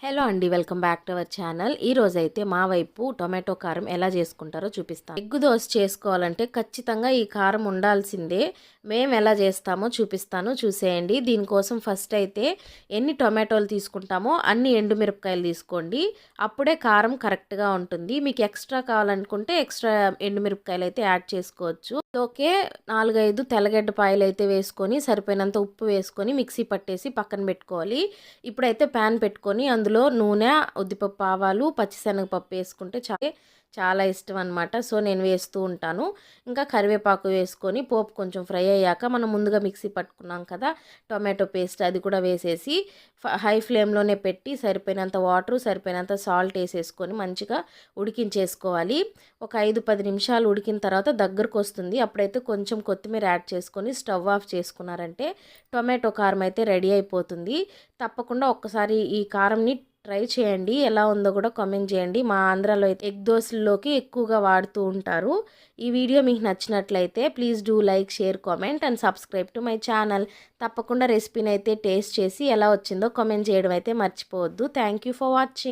Hello అండి, welcome back to our channel. ఈ రోజైతే మా వైపు టొమాటో కారం ఎలా చేసుకుంటారో చూపిస్తాను. ఎగ్గు దోశ చేసుకోవాలంటే ఖచ్చితంగా ఈ కారం ఉండాల్సిందే. మేము ఎలా చేస్తామో చూపిస్తాను, చూసేయండి. దీనికోసం ఫస్ట్ అయితే ఎన్ని టొమాటోలు తీసుకుంటామో అన్ని ఎండుమిరపకాయలు తీసుకోండి. అప్పుడే కారం కరెక్ట్గా ఉంటుంది. మీకు ఎక్స్ట్రా కావాలనుకుంటే ఎక్స్ట్రా ఎండుమిరపకాయలు అయితే యాడ్ చేసుకోవచ్చు. ఓకే, 4-5 తెల్లగడ్డ పాయలు అయితే వేసుకొని సరిపోయినంత ఉప్పు వేసుకొని మిక్సీ పట్టేసి పక్కన పెట్టుకోవాలి. ఇప్పుడైతే ప్యాన్ పెట్టుకొని అందులో నూనె, ఉద్దిపప్పు, ఆవాలు, పచ్చిశనగపప్పు వేసుకుంటే చాలా ఇష్టం అనమాట. సో నేను వేస్తూ ఉంటాను. ఇంకా కరివేపాకు వేసుకొని పోపు కొంచెం ఫ్రై అయ్యాక మనం ముందుగా మిక్సీ పట్టుకున్నాం కదా టొమాటో పేస్ట్, అది కూడా వేసేసి హై ఫ్లేమ్లోనే పెట్టి సరిపోయినంత వాటర్, సరిపోయినంత సాల్ట్ వేసేసుకొని మంచిగా ఉడికించేసుకోవాలి. ఒక 5-10 నిమిషాలు ఉడికిన తర్వాత దగ్గరకు వస్తుంది. అప్పుడైతే కొంచెం కొత్తిమీర యాడ్ చేసుకొని స్టవ్ ఆఫ్ చేసుకున్నారంటే టొమాటో కారం అయితే రెడీ అయిపోతుంది. తప్పకుండా ఒక్కసారి ఈ కారంని ట్రై చేయండి. ఎలా ఉందో కూడా కామెంట్ చేయండి. మా ఆంధ్రాలో అయితే ఎగ్ దోశల్లోకి ఎక్కువగా వాడుతూ ఉంటారు. ఈ వీడియో మీకు నచ్చినట్లయితే please do like, share, comment and subscribe to my channel. తప్పకుండా రెసిపీని అయితే టేస్ట్ చేసి ఎలా వచ్చిందో కామెంట్ చేయడం అయితే మర్చిపోవద్దు. Thank you for watching.